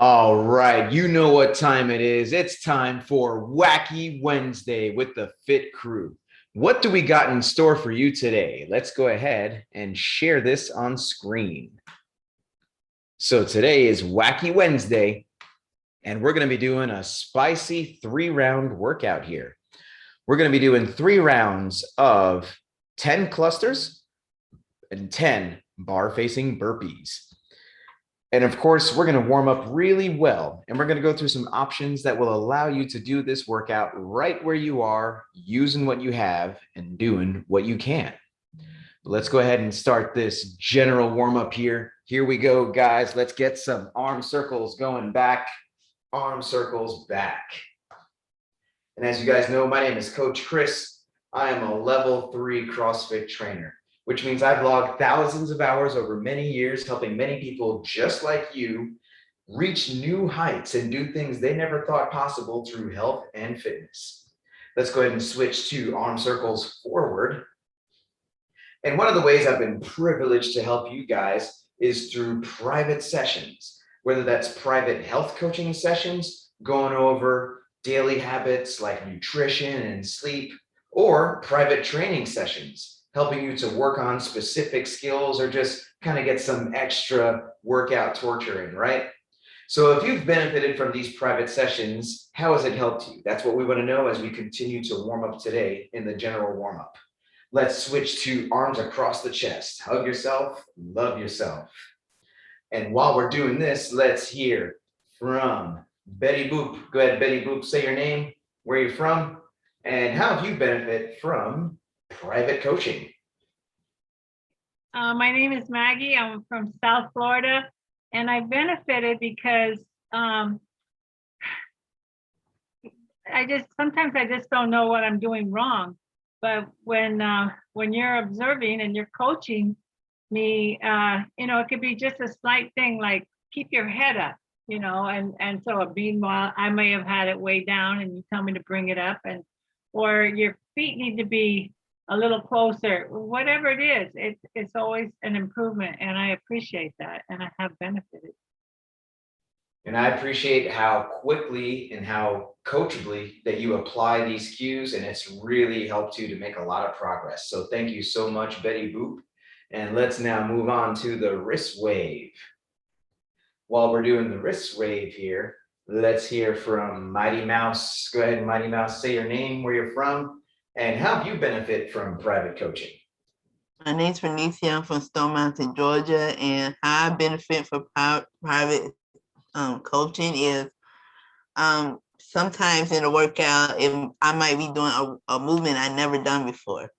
All right, you know what time it is. It's time for Wacky Wednesday with the Fit Crew. What do we got in store for you today? Let's go ahead and share this on screen. So today is Wacky Wednesday, and we're going to be doing a spicy 3-round workout here. We're going to be doing 3 rounds of 10 clusters and 10 bar-facing burpees. And of course, we're going to warm up really well, and we're going to go through some options that will allow you to do this workout right where you are, using what you have and doing what you can. But let's go ahead and start this general warm up here. Here we go, guys. Let's get some arm circles going back, arm circles back. And as you guys know, my name is Coach Chris. I am a level 3 CrossFit trainer, which means I've logged thousands of hours over many years, helping many people just like you reach new heights and do things they never thought possible through health and fitness. Let's go ahead and switch to arm circles forward. And one of the ways I've been privileged to help you guys is through private sessions, whether that's private health coaching sessions, going over daily habits like nutrition and sleep, or private training sessions, helping you to work on specific skills or just kind of get some extra workout torture in, right? So if you've benefited from these private sessions, how has it helped you? That's what we want to know as we continue to warm up today in the general warm up. Let's switch to arms across the chest. Hug yourself, love yourself. And while we're doing this, let's hear from Betty Boop. Go ahead, Betty Boop, say your name, where you're from, and how have you benefited from private coaching? My name is Maggie. I'm from South Florida, and I benefited because sometimes I just don't know what I'm doing wrong. But when you're observing and you're coaching me, it could be just a slight thing like keep your head up, and so meanwhile I may have had it way down, and you tell me to bring it up, or your feet need to be a little closer, whatever it is, it's always an improvement, and I appreciate that, and I have benefited. And I appreciate how quickly and how coachably that you apply these cues, and it's really helped you to make a lot of progress. So thank you so much, Betty Boop. And let's now move on to the wrist wave. While we're doing the wrist wave here, let's hear from Mighty Mouse. Go ahead, Mighty Mouse, say your name, where you're from, and how do you benefit from private coaching? My name's Bernicia. I'm from Stone Mountain, Georgia, and how I benefit from private coaching is sometimes in a workout, I might be doing a movement I never done before.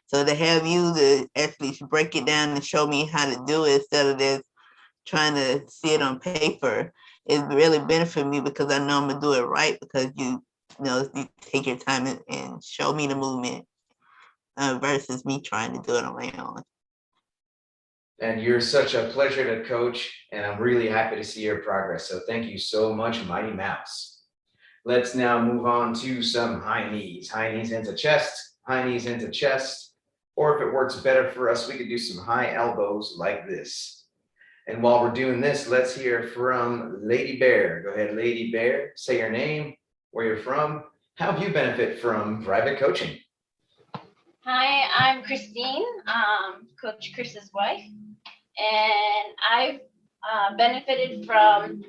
So to have you to actually break it down and show me how to do it instead of just trying to see it on paper, it really benefit me because I know I'm gonna do it right because you take your time and show me the movement versus me trying to do it on my own. And you're such a pleasure to coach, and I'm really happy to see your progress. So thank you so much, Mighty Mouse. Let's now move on to some high knees into chest, high knees into chest. Or if it works better for us, we could do some high elbows like this. And while we're doing this, let's hear from Lady Bear. Go ahead, Lady Bear, say your name, where you're from. How have you benefit from private coaching? Hi, I'm Christine, Coach Chris's wife, and I've benefited from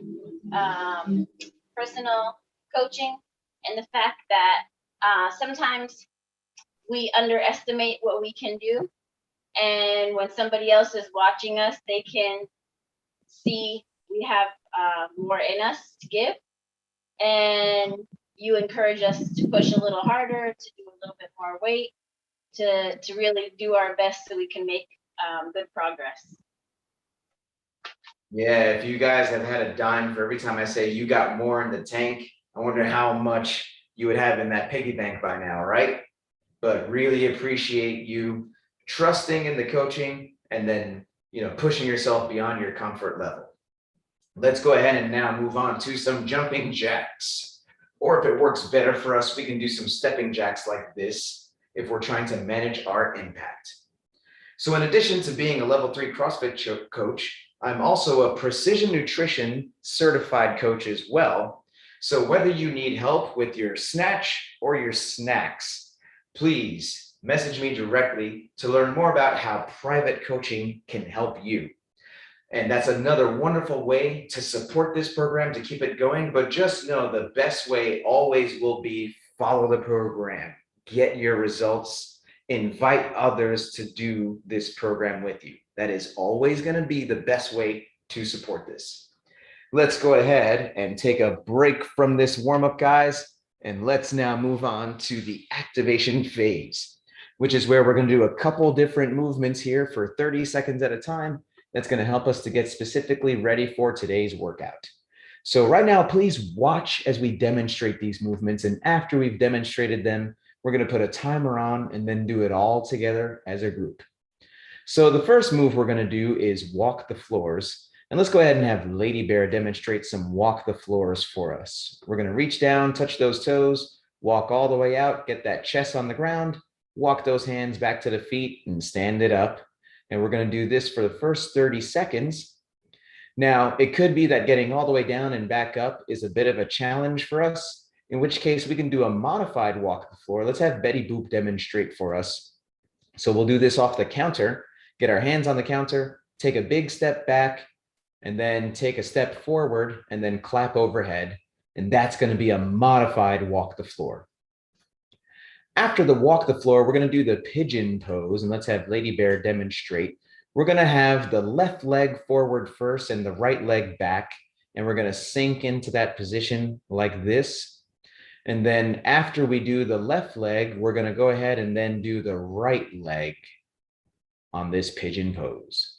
personal coaching and the fact that sometimes we underestimate what we can do, and when somebody else is watching us, they can see we have more in us to give, and you encourage us to push a little harder, to do a little bit more weight, to really do our best so we can make good progress. Yeah, if you guys have had a dime for every time I say you got more in the tank, I wonder how much you would have in that piggy bank by now, right? But really appreciate you trusting in the coaching and then, pushing yourself beyond your comfort level. Let's go ahead and now move on to some jumping jacks. Or if it works better for us, we can do some stepping jacks like this if we're trying to manage our impact. So in addition to being a level 3 CrossFit coach, I'm also a precision nutrition certified coach as well. So whether you need help with your snatch or your snacks, please message me directly to learn more about how private coaching can help you. And that's another wonderful way to support this program, to keep it going. But just know the best way always will be follow the program, get your results, invite others to do this program with you. That is always going to be the best way to support this. Let's go ahead and take a break from this warm-up, guys. And let's now move on to the activation phase, which is where we're going to do a couple different movements here for 30 seconds at a time. That's going to help us to get specifically ready for today's workout. So right now, please watch as we demonstrate these movements. And after we've demonstrated them, we're going to put a timer on and then do it all together as a group. So the first move we're going to do is walk the floors. And let's go ahead and have Lady Bear demonstrate some walk the floors for us. We're going to reach down, touch those toes, walk all the way out, get that chest on the ground, walk those hands back to the feet and stand it up. And we're going to do this for the first 30 seconds. Now, it could be that getting all the way down and back up is a bit of a challenge for us, in which case we can do a modified walk the floor. Let's have Betty Boop demonstrate for us. So we'll do this off the counter, get our hands on the counter, take a big step back, and then take a step forward and then clap overhead. And that's going to be a modified walk the floor. After the walk the floor, we're going to do the pigeon pose, and let's have Lady Bear demonstrate. We're going to have the left leg forward first and the right leg back, and we're going to sink into that position like this. And then after we do the left leg, we're going to go ahead and then do the right leg on this pigeon pose.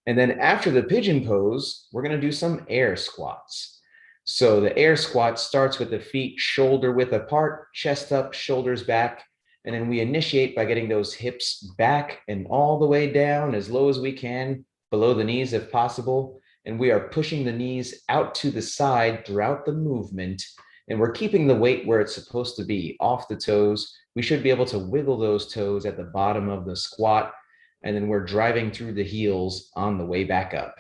And then after the pigeon pose, we're going to do some air squats. So the air squat starts with the feet shoulder width apart, chest up, shoulders back. And then we initiate by getting those hips back and all the way down as low as we can, below the knees if possible. And we are pushing the knees out to the side throughout the movement. And we're keeping the weight where it's supposed to be, off the toes. We should be able to wiggle those toes at the bottom of the squat. And then we're driving through the heels on the way back up.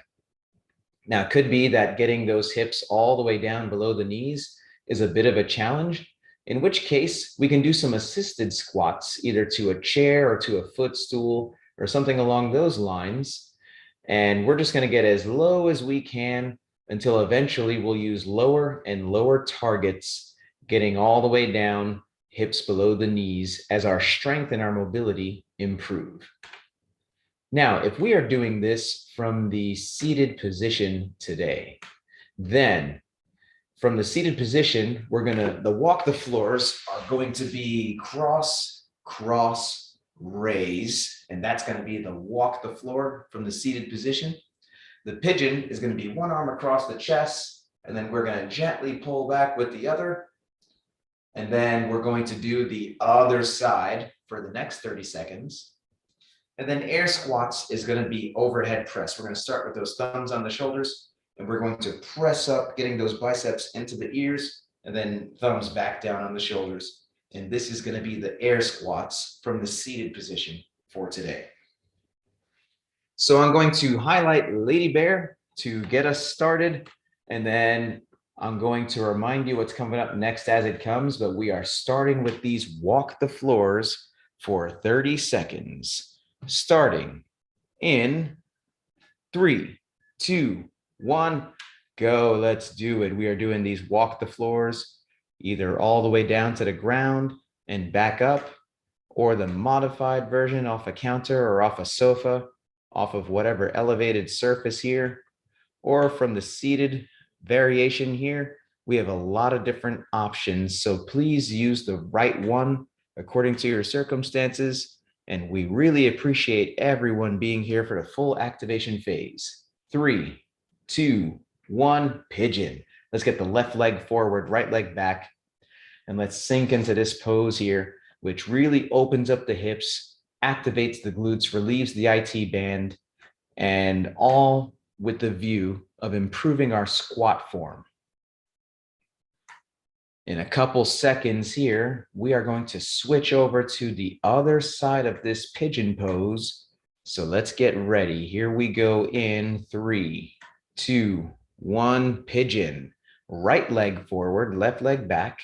Now, it could be that getting those hips all the way down below the knees is a bit of a challenge, in which case we can do some assisted squats, either to a chair or to a footstool or something along those lines. And we're just going to get as low as we can until eventually we'll use lower and lower targets, getting all the way down, hips below the knees, as our strength and our mobility improve. Now, if we are doing this from the seated position today, then from the seated position, the walk the floors are going to be cross, cross, raise, and that's going to be the walk the floor from the seated position. The pigeon is going to be one arm across the chest, and then we're going to gently pull back with the other. And then we're going to do the other side for the next 30 seconds. And then air squats is going to be overhead press. We're going to start with those thumbs on the shoulders, and we're going to press up, getting those biceps into the ears, and then thumbs back down on the shoulders. And this is going to be the air squats from the seated position for today. So I'm going to highlight Lady Bear to get us started, and then I'm going to remind you what's coming up next as it comes, but we are starting with these walk the floors for 30 seconds. Starting in 3, 2, 1, go. Let's do it. We are doing these walk the floors, either all the way down to the ground and back up, or the modified version off a counter or off a sofa, off of whatever elevated surface here, or from the seated variation here. We have a lot of different options, so please use the right one according to your circumstances. And we really appreciate everyone being here for the full activation phase. 3, 2, 1, pigeon. Let's get the left leg forward, right leg back. And let's sink into this pose here, which really opens up the hips, activates the glutes, relieves the IT band, and all with the view of improving our squat form. In a couple seconds here, we are going to switch over to the other side of this pigeon pose. So let's get ready. Here we go in 3, 2, 1, pigeon. Right leg forward, left leg back.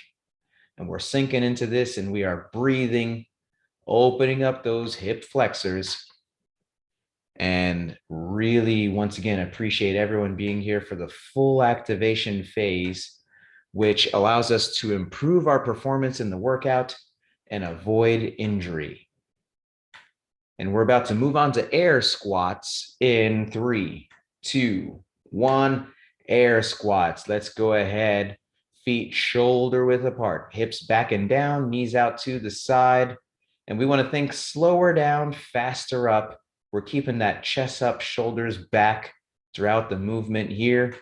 And we're sinking into this and we are breathing, opening up those hip flexors. And really, once again, appreciate everyone being here for the full activation phase, which allows us to improve our performance in the workout and avoid injury. And we're about to move on to air squats in 3, 2, 1. Air squats. Let's go ahead. Feet shoulder width apart, hips back and down, knees out to the side. And we want to think slower down, faster up. We're keeping that chest up, shoulders back throughout the movement here.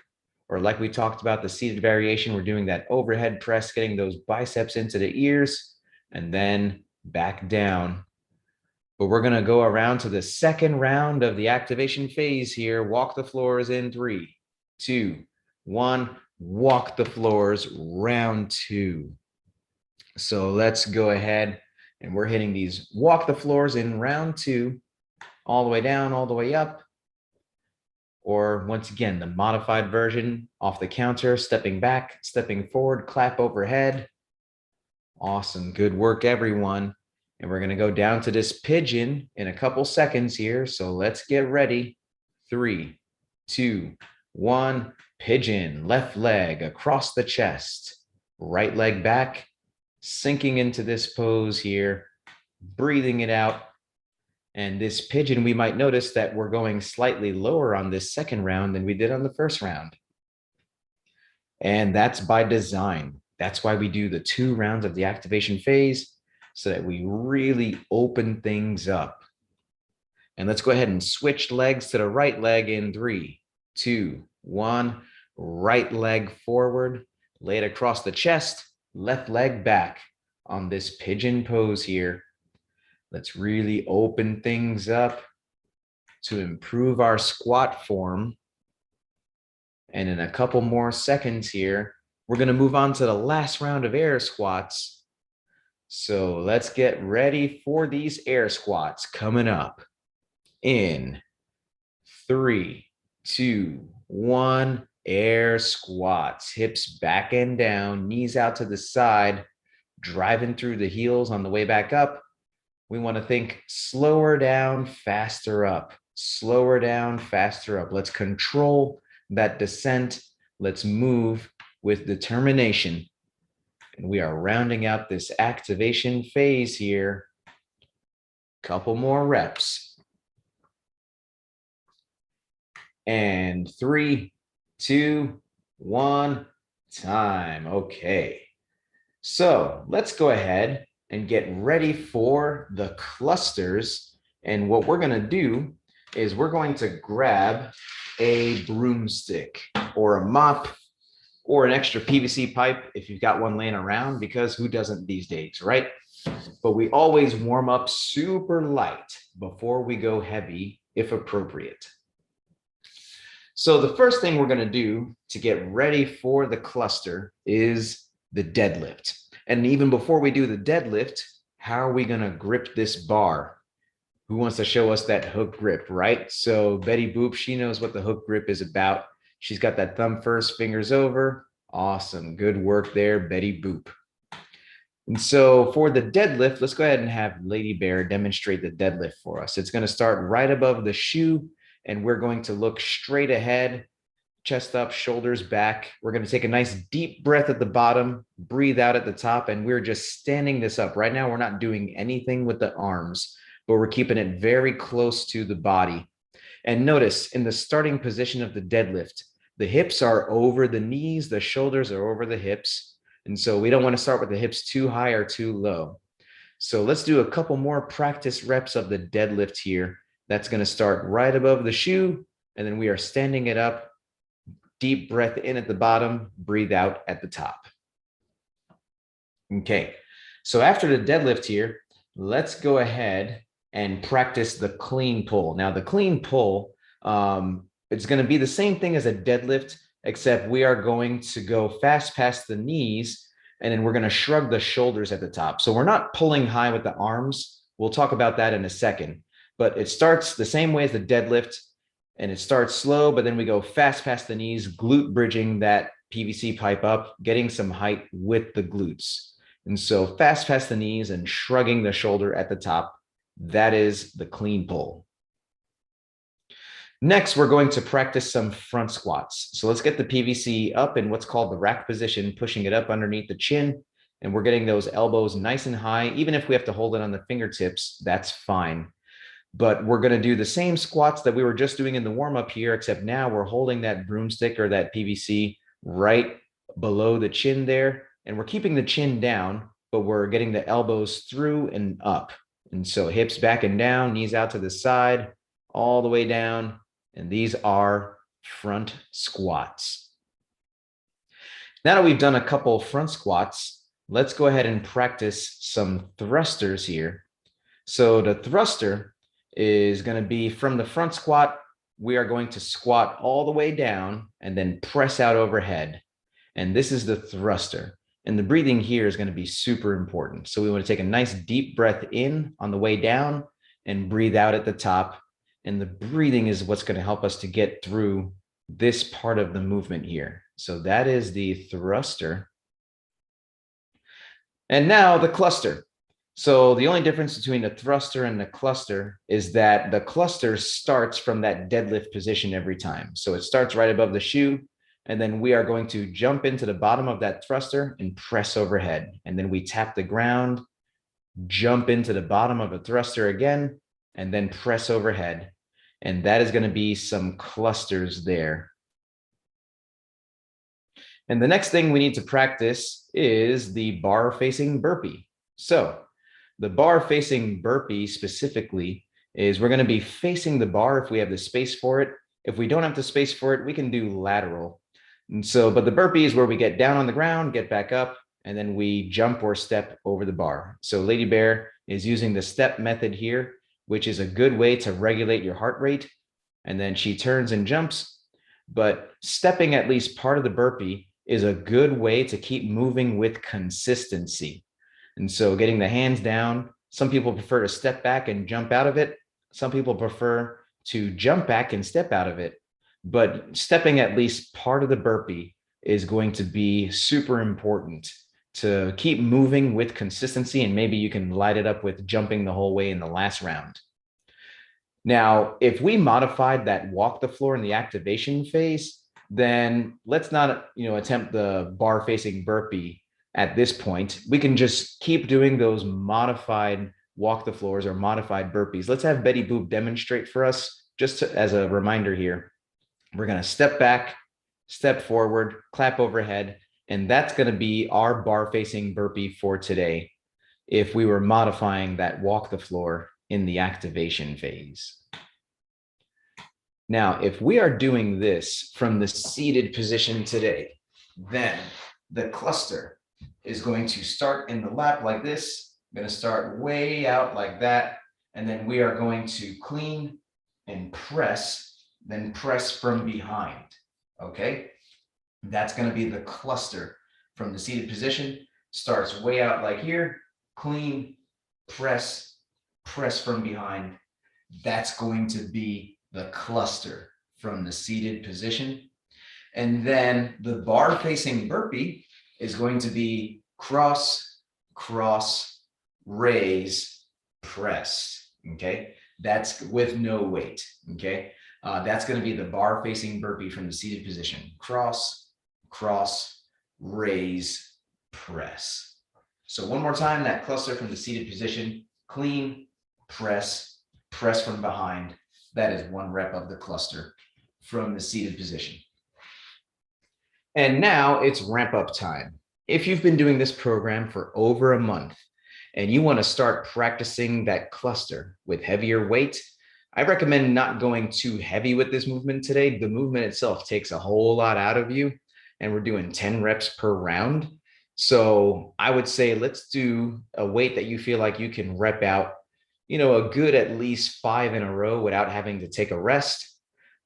Or like we talked about the seated variation, we're doing that overhead press, getting those biceps into the ears and then back down. But we're going to go around to the second round of the activation phase here. Walk the floors in 3, 2, 1. Walk the floors, round 2. So let's go ahead and we're hitting these walk the floors in round 2, all the way down, all the way up. Or once again, the modified version off the counter, stepping back, stepping forward, clap overhead. Awesome. Good work, everyone. And we're going to go down to this pigeon in a couple seconds here. So let's get ready. 3, 2, 1. Pigeon, left leg across the chest, right leg back, sinking into this pose here, breathing it out. And this pigeon, we might notice that we're going slightly lower on this second round than we did on the first round. And that's by design. That's why we do the 2 rounds of the activation phase, so that we really open things up. And let's go ahead and switch legs to the right leg in 3, 2, 1. Right leg forward, lay it across the chest, left leg back on this pigeon pose here. Let's really open things up to improve our squat form. And in a couple more seconds here, we're going to move on to the last round of air squats. So let's get ready for these air squats coming up in 3, 2, 1. Air squats, hips back and down, knees out to the side, driving through the heels on the way back up. We want to think slower down, faster up, slower down, faster up. Let's control that descent. Let's move with determination. And we are rounding out this activation phase here. Couple more reps. And 3, 2, 1, time. Okay. So let's go ahead and get ready for the clusters. And what we're going to do is we're going to grab a broomstick or a mop or an extra PVC pipe if you've got one laying around, because who doesn't these days, right? But we always warm up super light before we go heavy, if appropriate. So the first thing we're going to do to get ready for the cluster is the deadlift. And even before we do the deadlift, how are we going to grip this bar? Who wants to show us that hook grip, right? So Betty Boop, she knows what the hook grip is about. She's got that thumb first, fingers over. Awesome. Good work there, Betty Boop. And so for the deadlift, let's go ahead and have Lady Bear demonstrate the deadlift for us. It's going to start right above the shoe, and we're going to look straight ahead, chest up, shoulders back. We're going to take a nice deep breath at the bottom, breathe out at the top, and we're just standing this up. Right now, we're not doing anything with the arms, but we're keeping it very close to the body. And notice in the starting position of the deadlift, the hips are over the knees, the shoulders are over the hips. And so we don't want to start with the hips too high or too low. So let's do a couple more practice reps of the deadlift here. That's going to start right above the shoe, and then we are standing it up. Deep breath in at the bottom, breathe out at the top. Okay, so after the deadlift here, let's go ahead and practice the clean pull. Now, the clean pull, it's going to be the same thing as a deadlift, except we are going to go fast past the knees, and then we're going to shrug the shoulders at the top. So we're not pulling high with the arms. We'll talk about that in a second. but it starts the same way as the deadlift, and it starts slow, but then we go fast past the knees, glute bridging that PVC pipe up, getting some height with the glutes. And so fast past the knees and shrugging the shoulder at the top, that is the clean pull. Next, we're going to practice some front squats. So let's get the PVC up in what's called the rack position, pushing it up underneath the chin. And we're getting those elbows nice and high. Even if we have to hold it on the fingertips, that's fine. But we're going to do the same squats that we were just doing in the warm-up here, except now we're holding that broomstick or that PVC right below the chin there. And we're keeping the chin down, but we're getting the elbows through and up. And so hips back and down, knees out to the side, all the way down. And these are front squats. Now that we've done a couple front squats, let's go ahead and practice some thrusters here. So the thruster is going to be from the front squat. We are going to squat all the way down and then press out overhead. And this is the thruster. And the breathing here is going to be super important. So we want to take a nice deep breath in on the way down and breathe out at the top. And the breathing is what's going to help us to get through this part of the movement here. So that is the thruster. And now the cluster. So the only difference between the thruster and the cluster is that the cluster starts from that deadlift position every time. So it starts right above the shoe, and then we are going to jump into the bottom of that thruster and press overhead. And then we tap the ground, jump into the bottom of a thruster again, and then press overhead. And that is going to be some clusters there. And the next thing we need to practice is the bar-facing burpee. So the bar-facing burpee specifically is we're going to be facing the bar if we have the space for it. If we don't have the space for it, we can do lateral. And so, but the burpee is where we get down on the ground, get back up, and then we jump or step over the bar. So Lady Bear is using the step method here, which is a good way to regulate your heart rate. And then she turns and jumps, but stepping at least part of the burpee is a good way to keep moving with consistency. And so getting the hands down, some people prefer to step back and jump out of it. Some people prefer to jump back and step out of it. But stepping at least part of the burpee is going to be super important to keep moving with consistency. And maybe you can light it up with jumping the whole way in the last round. Now, if we modified that walk the floor in the activation phase, then let's not, attempt the bar facing burpee at this point. We can just keep doing those modified walk the floors or modified burpees. Let's have Betty Boop demonstrate for us, as a reminder here. We're going to step back, step forward, clap overhead, and that's going to be our bar facing burpee for today if we were modifying that walk the floor in the activation phase. Now, if we are doing this from the seated position today, then the cluster is going to start in the lap like this. I'm going to start way out like that. And then we are going to clean and press, then press from behind. Okay. That's going to be the cluster from the seated position. Starts way out like here, clean, press, press from behind. That's going to be the cluster from the seated position. And then the bar facing burpee is going to be cross, cross, raise, press. Okay. That's with no weight. Okay. That's going to be the bar facing burpee from the seated position. Cross, cross, raise, press. So one more time, that cluster from the seated position, clean, press, press from behind. That is one rep of the cluster from the seated position. And now it's ramp up time. If you've been doing this program for over a month and you want to start practicing that cluster with heavier weight, I recommend not going too heavy with this movement today. The movement itself takes a whole lot out of you, and we're doing 10 reps per round. So I would say let's do a weight that you feel like you can rep out, a good at least 5 in a row without having to take a rest.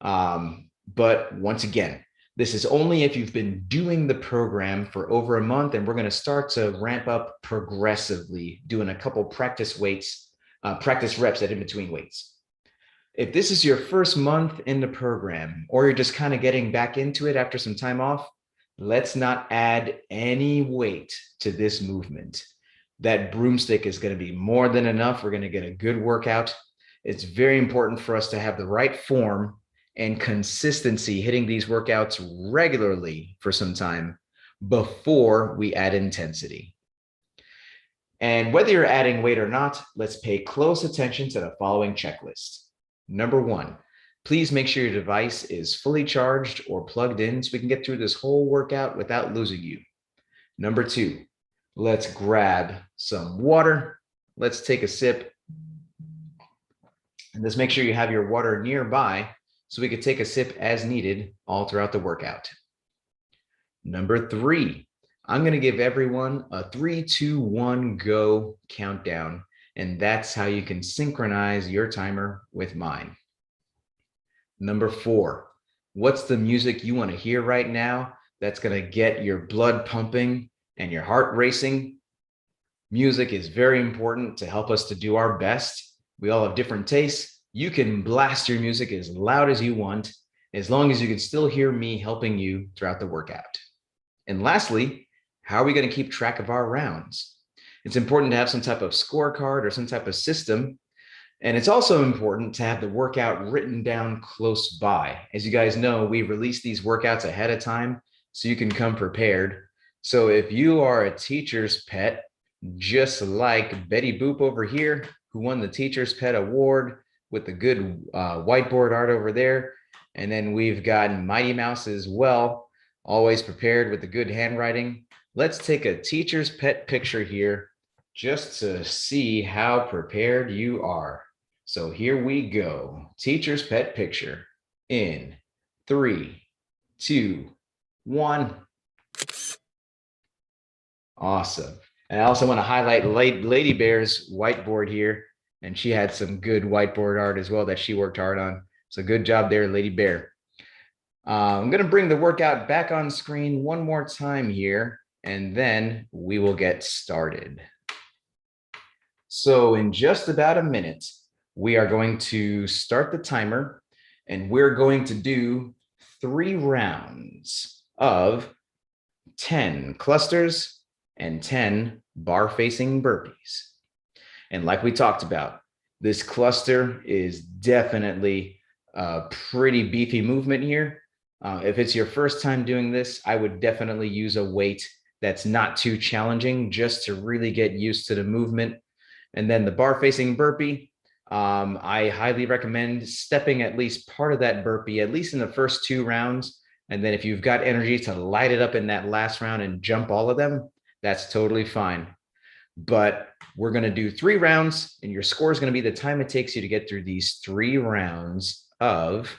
But once again, this is only if you've been doing the program for over a month, and we're going to start to ramp up progressively, doing a couple practice reps at in between weights. If this is your first month in the program, or you're just kind of getting back into it after some time off, let's not add any weight to this movement. That broomstick is going to be more than enough. We're going to get a good workout. It's very important for us to have the right form and consistency hitting these workouts regularly for some time before we add intensity. And whether you're adding weight or not, let's pay close attention to the following checklist. Number 1, please make sure your device is fully charged or plugged in so we can get through this whole workout without losing you. Number 2, let's grab some water. Let's take a sip. And just make sure you have your water nearby so we could take a sip as needed all throughout the workout. Number 3, I'm going to give everyone a 3, 2, 1, go countdown. And that's how you can synchronize your timer with mine. Number 4, what's the music you want to hear right now that's going to get your blood pumping and your heart racing? Music is very important to help us to do our best. We all have different tastes. You can blast your music as loud as you want, as long as you can still hear me helping you throughout the workout. And lastly, how are we going to keep track of our rounds? It's important to have some type of scorecard or some type of system. And it's also important to have the workout written down close by. As you guys know, we release these workouts ahead of time so you can come prepared. So if you are a teacher's pet, just like Betty Boop over here, who won the Teacher's Pet Award with the good whiteboard art over there. And then we've got Mighty Mouse as well, always prepared with the good handwriting. Let's take a teacher's pet picture here just to see how prepared you are. So here we go. Teacher's pet picture in 3, 2, 1. Awesome. And I also want to highlight Lady Bear's whiteboard here. And she had some good whiteboard art as well that she worked hard on. So good job there, Lady Bear. I'm going to bring the workout back on screen one more time here, and then we will get started. So in just about a minute, we are going to start the timer, and we're going to do 3 rounds of 10 clusters and 10 bar-facing burpees. And like we talked about, this cluster is definitely a pretty beefy movement here. If it's your first time doing this, I would definitely use a weight that's not too challenging just to really get used to the movement. And then the bar-facing burpee, I highly recommend stepping at least part of that burpee, at least in the first 2 rounds. And then if you've got energy to light it up in that last round and jump all of them, that's totally fine. But we're going to do 3 rounds, and your score is going to be the time it takes you to get through these 3 rounds of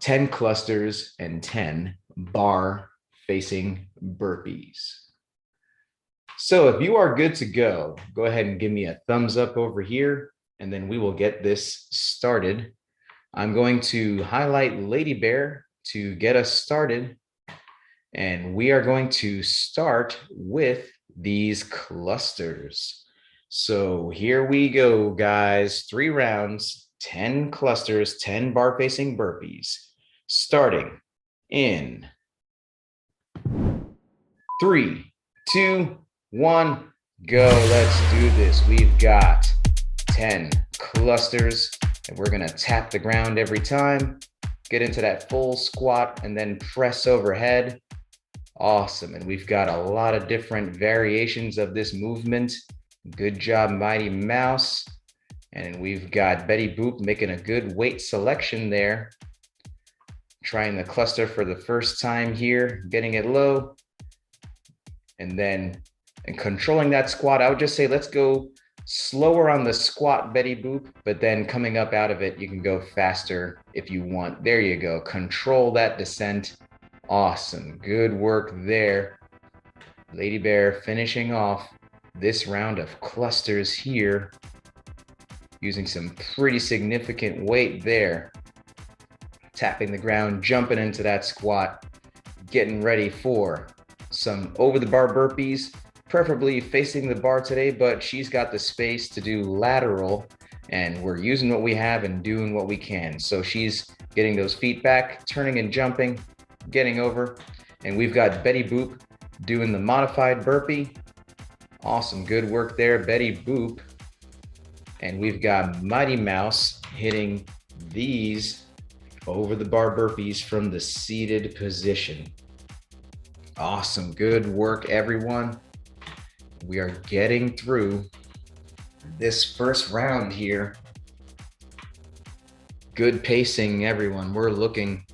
10 clusters and 10 bar-facing burpees. So if you are good to go, go ahead and give me a thumbs up over here, and then we will get this started. I'm going to highlight Lady Bear to get us started, and we are going to start with these clusters. So here we go, guys. 3 rounds, 10 clusters, 10 bar-facing burpees, starting in 3, 2, 1, go. Let's do this. We've got 10 clusters, and we're going to tap the ground every time, get into that full squat, and then press overhead. Awesome. And we've got a lot of different variations of this movement. Good job, Mighty Mouse. And we've got Betty Boop making a good weight selection there. Trying the cluster for the first time here, getting it low. And then controlling that squat. I would just say, let's go slower on the squat, Betty Boop, but then coming up out of it, you can go faster if you want. There you go. Control that descent. Awesome. Good work there. Lady Bear finishing off this round of clusters here, using some pretty significant weight there. Tapping the ground, jumping into that squat, getting ready for some over the bar burpees, preferably facing the bar today, but she's got the space to do lateral and we're using what we have and doing what we can. So she's getting those feet back, turning and jumping, getting over. And we've got Betty Boop doing the modified burpee. Awesome, good work there, Betty Boop. And we've got Mighty Mouse hitting these over the bar burpees from the seated position. Awesome, good work, everyone. We are getting through this first round here. Good pacing, everyone. We're looking,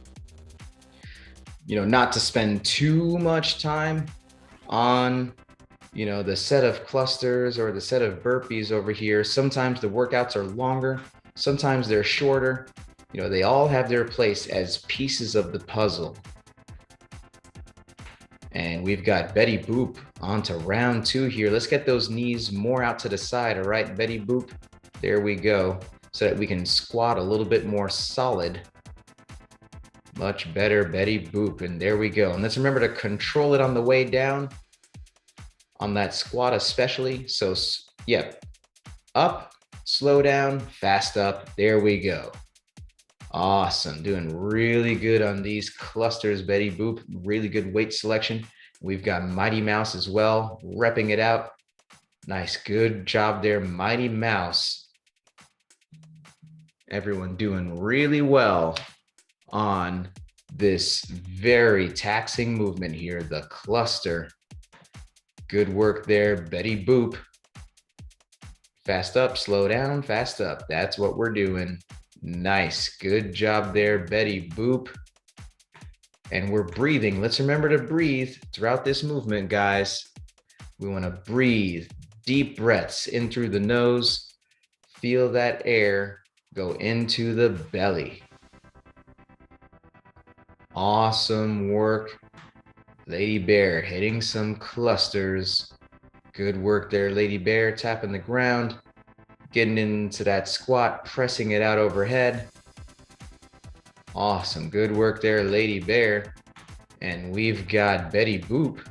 not to spend too much time on, the set of clusters or the set of burpees over here. Sometimes the workouts are longer, sometimes they're shorter. They all have their place as pieces of the puzzle. And we've got Betty Boop on to round 2 here. Let's get those knees more out to the side. All right, Betty Boop. There we go. So that we can squat a little bit more solid. Much better, Betty Boop. And there we go. And let's remember to control it on the way down, on that squat especially. So, yep. Up, slow down, fast up. There we go. Awesome, doing really good on these clusters, Betty Boop. Really good weight selection. We've got Mighty Mouse as well, repping it out. Nice, good job there, Mighty Mouse. Everyone doing really well on this very taxing movement here, the cluster. Good work there, Betty Boop. Fast up, slow down, fast up. That's what we're doing. Nice, good job there, Betty Boop. And we're breathing. Let's remember to breathe throughout this movement, guys. We want to breathe deep breaths in through the nose. Feel that air go into the belly. Awesome work. Lady Bear hitting some clusters. Good work there, Lady Bear, tapping the ground. Getting into that squat, pressing it out overhead. Awesome, good work there, Lady Bear. And we've got Betty Boop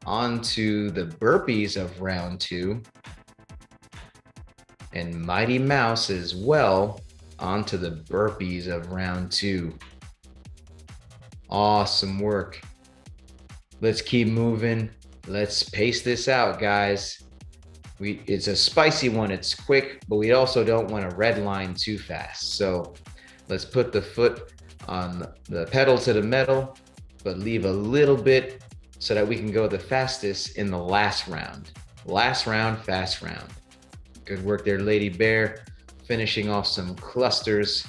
onto the burpees of round 2. And Mighty Mouse as well onto the burpees of round 2. Awesome work. Let's keep moving. Let's pace this out, guys. It's a spicy one, it's quick, but we also don't want to red line too fast. So let's put the foot on the pedal to the metal, but leave a little bit so that we can go the fastest in the last round. Last round, fast round. Good work there, Lady Bear, finishing off some clusters.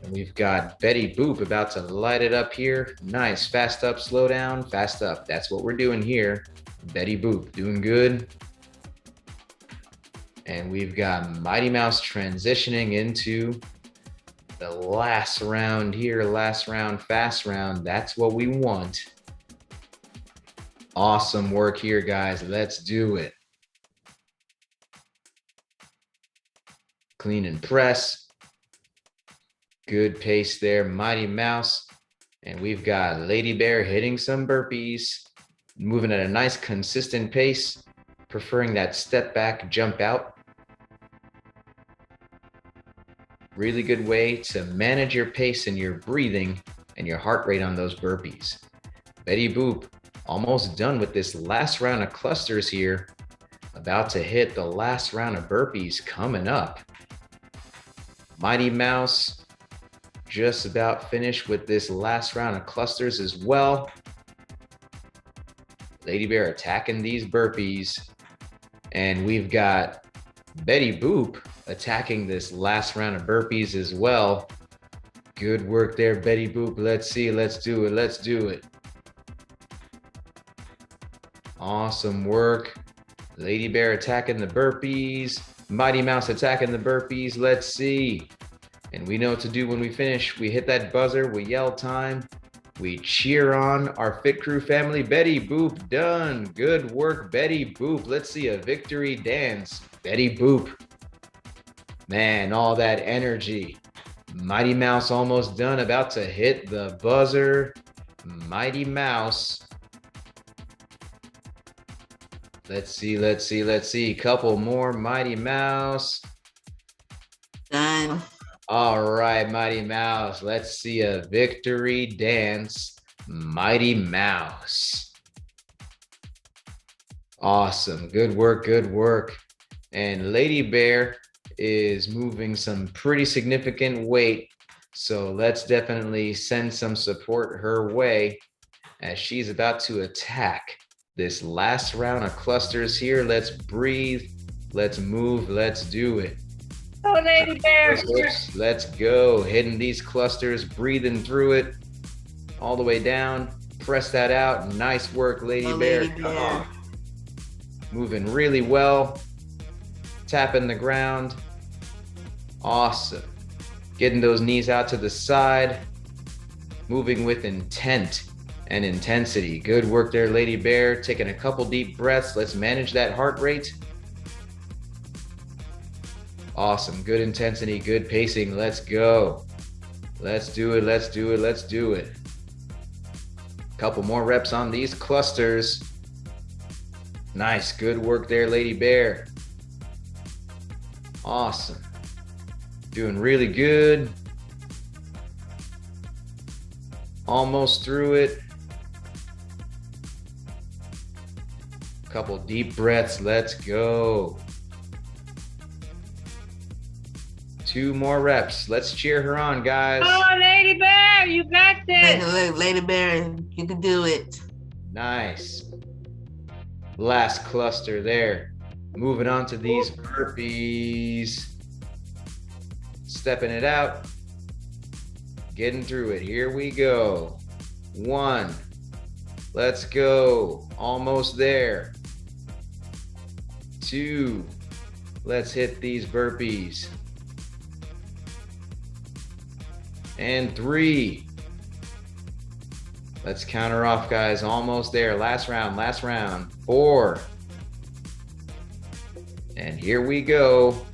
And we've got Betty Boop about to light it up here. Nice, fast up, slow down, fast up. That's what we're doing here. Betty Boop, doing good. And we've got Mighty Mouse transitioning into the last round here, last round, fast round. That's what we want. Awesome work here, guys. Let's do it. Clean and press. Good pace there, Mighty Mouse. And we've got Lady Bear hitting some burpees, moving at a nice consistent pace, preferring that step back, jump out. Really good way to manage your pace and your breathing and your heart rate on those burpees. Betty Boop almost done with this last round of clusters here. About to hit the last round of burpees coming up. Mighty Mouse just about finished with this last round of clusters as well. Lady Bear attacking these burpees. And we've got Betty Boop attacking this last round of burpees as well. Good work there, Betty Boop. Let's see, let's do it, let's do it. Awesome work. Lady Bear attacking the burpees. Mighty Mouse attacking the burpees. Let's see. And we know what to do when we finish. We hit that buzzer, we yell time. We cheer on our Fit Crew family. Betty Boop, done. Good work, Betty Boop. Let's see a victory dance. Betty Boop. Man, all that energy. Mighty Mouse almost done, about to hit the buzzer. Mighty Mouse. Let's see, let's see, let's see. Couple more, Mighty Mouse. Done. All right, Mighty Mouse. Let's see a victory dance. Mighty Mouse. Awesome. Good work. Good work. And Lady Bear is moving some pretty significant weight. So let's definitely send some support her way as she's about to attack this last round of clusters here. Let's breathe. Let's move. Let's do it. Oh, Lady Bear. Let's go. Hitting these clusters, breathing through it all the way down. Press that out. Nice work, Lady Bear. Lady Bear. Moving really well. Tapping the ground. Awesome. Getting those knees out to the side. Moving with intent and intensity. Good work there, Lady Bear. Taking a couple deep breaths. Let's manage that heart rate. Awesome. Good intensity, good pacing. Let's go. Let's do it. Let's do it. Let's do it. Couple more reps on these clusters. Nice. Good work there, Lady Bear. Awesome. Doing really good. Almost through it. Couple deep breaths. Let's go. 2 more reps. Let's cheer her on, guys. Oh, Lady Bear, you got this. Lady Bear, you can do it. Nice. Last cluster there. Moving on to these burpees. Stepping it out. Getting through it. Here we go. 1. Let's go. Almost there. 2. Let's hit these burpees. And 3. Let's counter off, guys. Almost there. Last round, last round. 4. And here we go.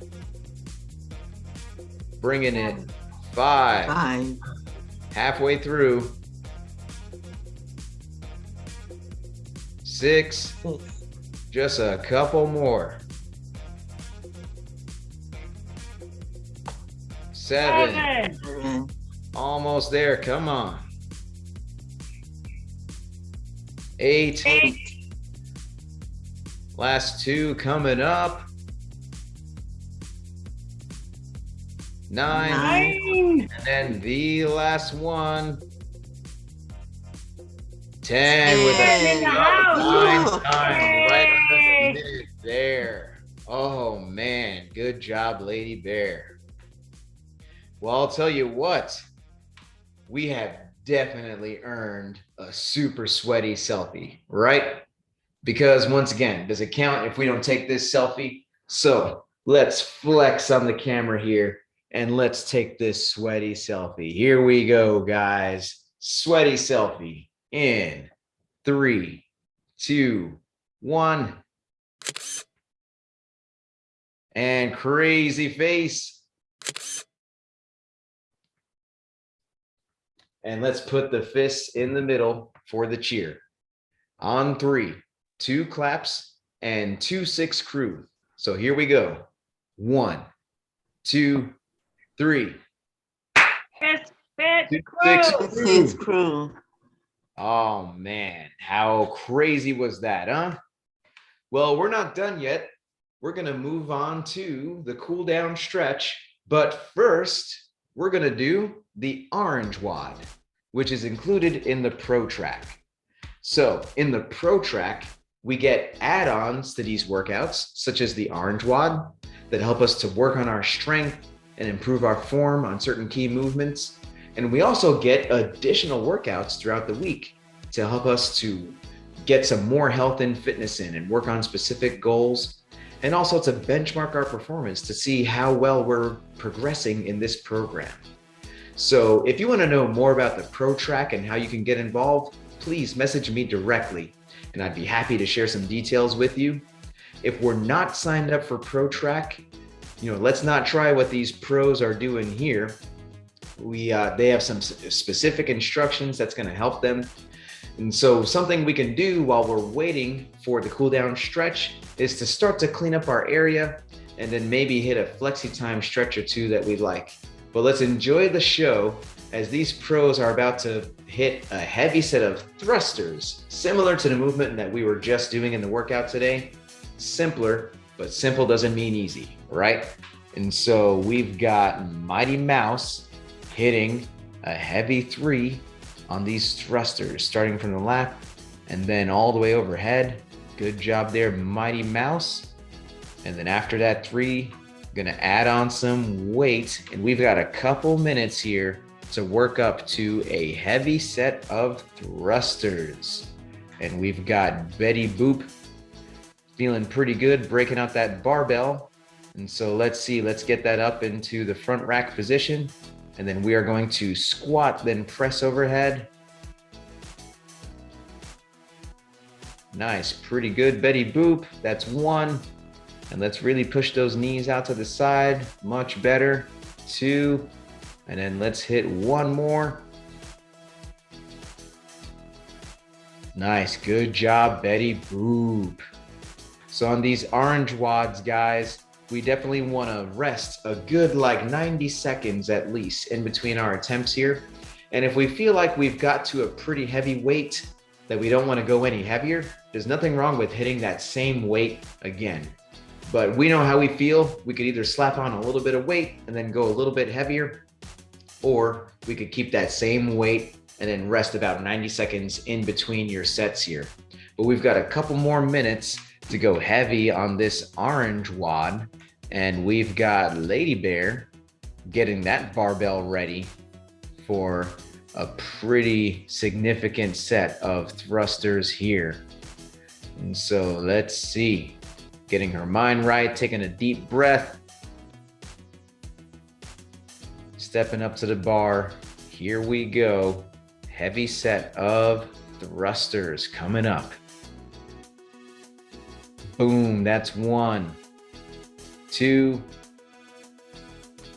Bringing it. 5. 5. Halfway through. 6. Just a couple more. 7. 7. Almost there. Come on. 8. 8. Last 2 coming up. 9. 9. And then the last one. 10 with in a the house. 9 time right under Yay. the minute there. Oh man, good job, Lady Bear. Well, I'll tell you what, we have definitely earned a super sweaty selfie, right? Because once again, does it count if we don't take this selfie? So let's flex on the camera here and let's take this sweaty selfie. Here we go, guys. Sweaty selfie in 3, 2, 1. And crazy face. And let's put the fists in the middle for the cheer. On 3, 2 claps and 2 6 crew. So here we go. 1, 2, 3. Fist, fit, 2 crew. 6 Six crew. crew. Oh man, how crazy was that, huh? Well, we're not done yet. We're gonna move on to the cool down stretch, but first we're gonna do the orange WOD, which is included in the Pro Track. So in the Pro Track, we get add-ons to these workouts, such as the orange WOD, that help us to work on our strength and improve our form on certain key movements. And we also get additional workouts throughout the week to help us to get some more health and fitness in and work on specific goals, and also to benchmark our performance to see how well we're progressing in this program. So if you want to know more about the Pro Track and how you can get involved, please message me directly and I'd be happy to share some details with you. If we're not signed up for Pro Track, let's not try what these pros are doing here. They have some specific instructions that's going to help them. And so something we can do while we're waiting for the cool down stretch is to start to clean up our area and then maybe hit a flexi time stretch or two that we like. But let's enjoy the show as these pros are about to hit a heavy set of thrusters, similar to the movement that we were just doing in the workout today. Simpler, but simple doesn't mean easy, right? And so we've got Mighty Mouse hitting a heavy 3 on these thrusters, starting from the lap and then all the way overhead. Good job there, Mighty Mouse. And then after that 3, gonna add on some weight, and we've got a couple minutes here to work up to a heavy set of thrusters. And we've got Betty Boop feeling pretty good, breaking out that barbell. And so let's see, let's get that up into the front rack position. And then we are going to squat, then press overhead. Nice, pretty good, Betty Boop. That's 1. And let's really push those knees out to the side. Much better. 2. And then let's hit 1 more. Nice, good job, Betty Boop. So on these orange WODs, guys, we definitely want to rest a good like 90 seconds at least in between our attempts here. And if we feel like we've got to a pretty heavy weight that we don't want to go any heavier, there's nothing wrong with hitting that same weight again. But we know how we feel. We could either slap on a little bit of weight and then go a little bit heavier, or we could keep that same weight and then rest about 90 seconds in between your sets here. But we've got a couple more minutes to go heavy on this orange WOD, and we've got Lady Bear getting that barbell ready for a pretty significant set of thrusters here. And so let's see, getting her mind right, taking a deep breath, stepping up to the bar. Here we go. Heavy set of thrusters coming up. Boom, that's 1, 2.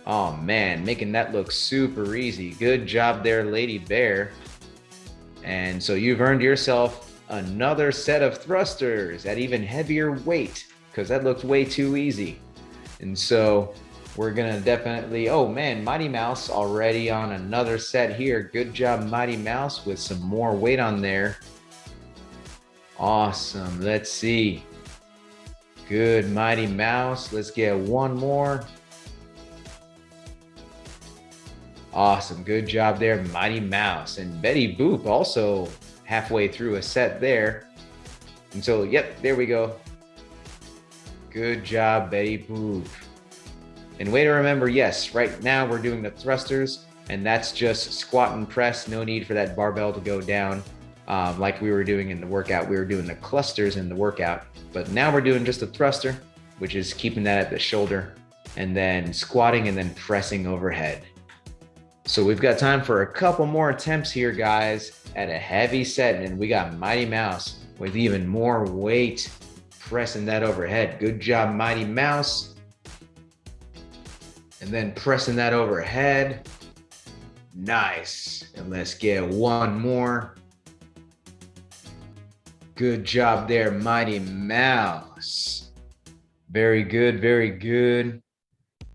Oh man, making that look super easy. Good job there, Lady Bear. And so you've earned yourself another set of thrusters at even heavier weight, because that looked way too easy. And so we're gonna definitely, oh man, Mighty Mouse already on another set here. Good job, Mighty Mouse, with some more weight on there. Awesome, let's see. Good, Mighty Mouse. Let's get 1 more. Awesome, good job there, Mighty Mouse. And Betty Boop also halfway through a set there. And so, yep, there we go. Good job, Betty Boop. And way to remember, yes, right now we're doing the thrusters, and that's just squat and press. No need for that barbell to go down like we were doing in the workout. We were doing the clusters in the workout, but now we're doing just a thruster, which is keeping that at the shoulder, and then squatting and then pressing overhead. So we've got time for a couple more attempts here, guys, at a heavy set, and we got Mighty Mouse with even more weight, pressing that overhead. Good job, Mighty Mouse. And then pressing that overhead. Nice. And let's get 1 more. Good job there, Mighty Mouse. Very good, very good.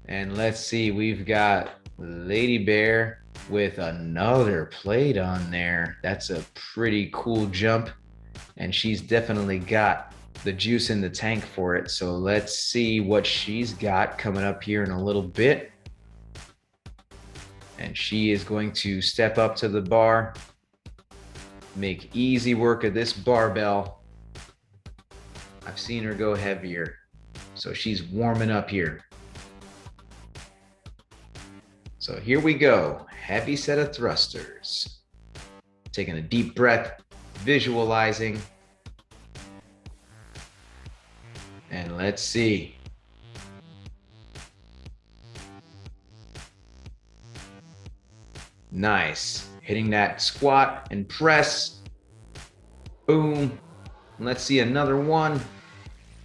And let's see, we've got Lady Bear with another plate on there. That's a pretty cool jump, and she's definitely got the juice in the tank for it. So let's see what she's got coming up here in a little bit. And she is going to step up to the bar, make easy work of this barbell. I've seen her go heavier, so she's warming up here. So here we go, heavy set of thrusters. Taking a deep breath, visualizing. And let's see. Nice, hitting that squat and press. Boom. Let's see another one.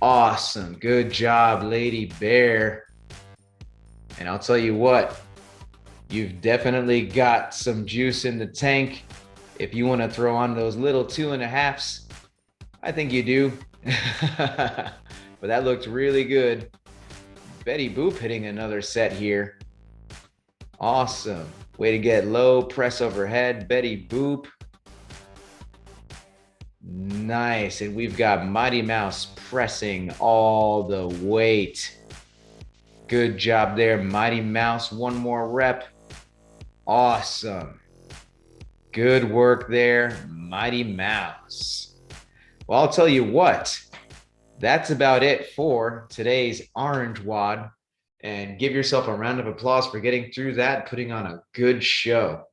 Awesome, good job, Lady Bear. And I'll tell you what, you've definitely got some juice in the tank. If you want to throw on those little 2.5s, I think you do. But that looked really good. Betty Boop hitting another set here. Awesome. Way to get low, press overhead, Betty Boop. Nice. And we've got Mighty Mouse pressing all the weight. Good job there, Mighty Mouse. One more rep. Awesome. Good work there, Mighty Mouse. Well, I'll tell you what, that's about it for today's orange WOD. And give yourself a round of applause for getting through that, putting on a good show.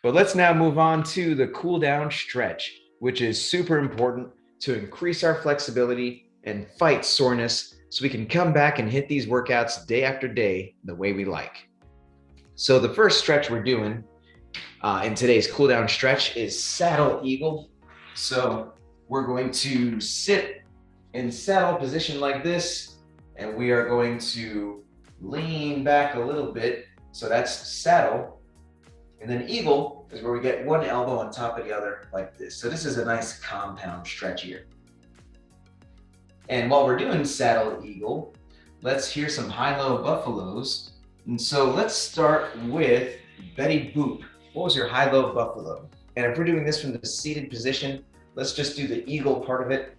But let's now move on to the cool down stretch, which is super important to increase our flexibility and fight soreness so we can come back and hit these workouts day after day the way we like. So the first stretch we're doing in today's cool down stretch is saddle eagle. So we're going to sit in saddle position like this, and we are going to lean back a little bit. So that's saddle. And then eagle is where we get one elbow on top of the other like this. So this is a nice compound stretch here. And while we're doing saddle eagle, let's hear some high-low buffaloes. And so let's start with Betty Boop. What was your high-low buffalo? And if we're doing this from the seated position, let's just do the eagle part of it.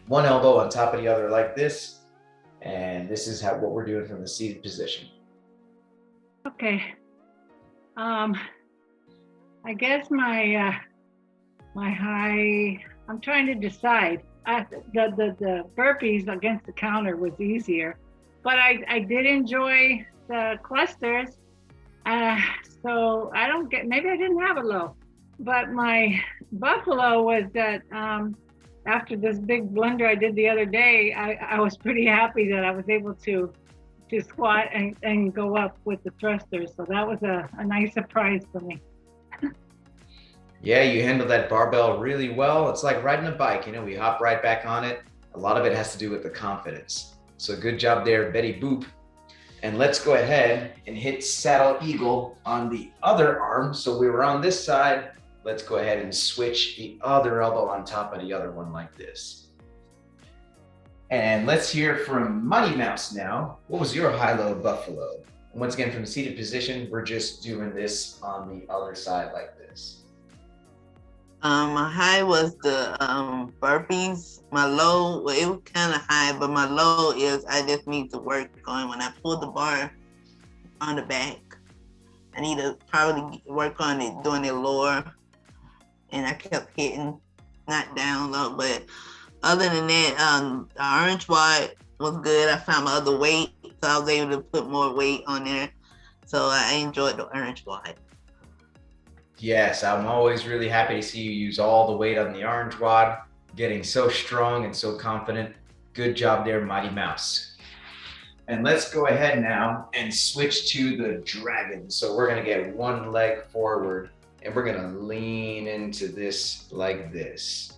One elbow on top of the other like this. And this is what we're doing from the seated position. Okay. I guess my high, I'm trying to decide. The burpees against the counter was easier, but I did enjoy the clusters. So maybe I didn't have a low, but my buffalo was that after this big blunder I did the other day, I was pretty happy that I was able to squat and go up with the thrusters. So that was a nice surprise for me. Yeah, you handled that barbell really well. It's like riding a bike, we hop right back on it. A lot of it has to do with the confidence. So good job there, Betty Boop. And let's go ahead and hit saddle eagle on the other arm. So we were on this side. Let's go ahead and switch the other elbow on top of the other one like this. And let's hear from Mighty Mouse now. What was your high-low buffalo? And once again, from the seated position, we're just doing this on the other side like this. My high was the burpees. My low, well, it was kind of high, but my low is I just need to work on when I pull the bar on the back. I need to probably work on it, doing it lower. And I kept hitting, not down low, but other than that, the orange WOD was good. I found my other weight, so I was able to put more weight on there. So I enjoyed the orange WOD. Yes, I'm always really happy to see you use all the weight on the orange WOD, getting so strong and so confident. Good job there, Mighty Mouse. And let's go ahead now and switch to the dragon. So we're gonna get one leg forward and we're gonna lean into this like this.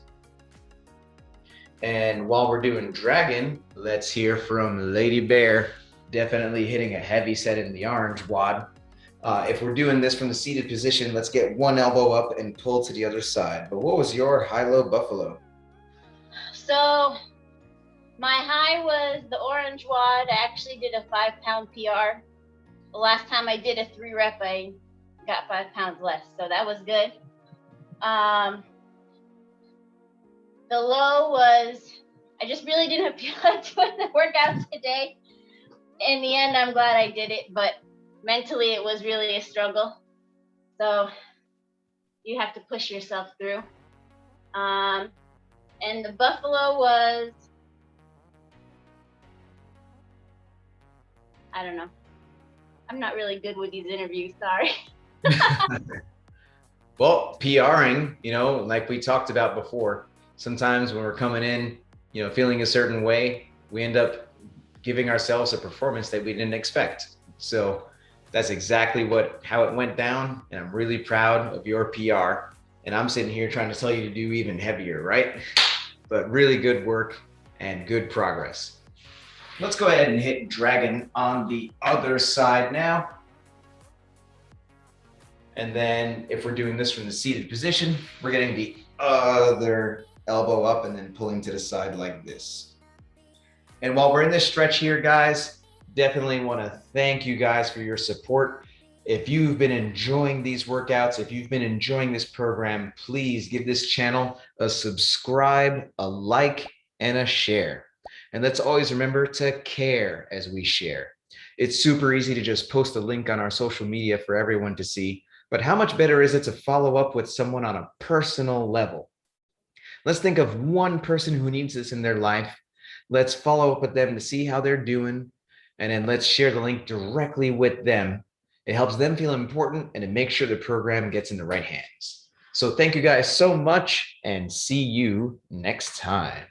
And while we're doing dragon, let's hear from Lady Bear, definitely hitting a heavy set in the orange WOD. If we're doing this from the seated position, let's get one elbow up and pull to the other side. But what was your high-low buffalo? So my high was the orange WOD. I actually did a 5-pound PR. The last time I did a 3-rep, I got 5 pounds less. So that was good. The low was, I just really didn't feel like doing the workout today. In the end, I'm glad I did it, but mentally it was really a struggle. So you have to push yourself through. And the buffalo was, I don't know. I'm not really good with these interviews, sorry. Well, PRing, like we talked about before, sometimes when we're coming in, feeling a certain way, we end up giving ourselves a performance that we didn't expect. So that's exactly how it went down. And I'm really proud of your PR. And I'm sitting here trying to tell you to do even heavier, right? But really good work and good progress. Let's go ahead and hit dragon on the other side now. And then if we're doing this from the seated position, we're getting the other elbow up and then pulling to the side like this. And while we're in this stretch here, guys, Definitely want to thank you guys for your support. If you've been enjoying these workouts, if you've been enjoying this program, please give this channel a subscribe, a like, and a share. And let's always remember to care as we share. It's super easy to just post a link on our social media for everyone to see, but how much better is it to follow up with someone on a personal level? Let's think of one person who needs this in their life. Let's follow up with them to see how they're doing. And then let's share the link directly with them. It helps them feel important and it makes sure the program gets in the right hands. So thank you guys so much and see you next time.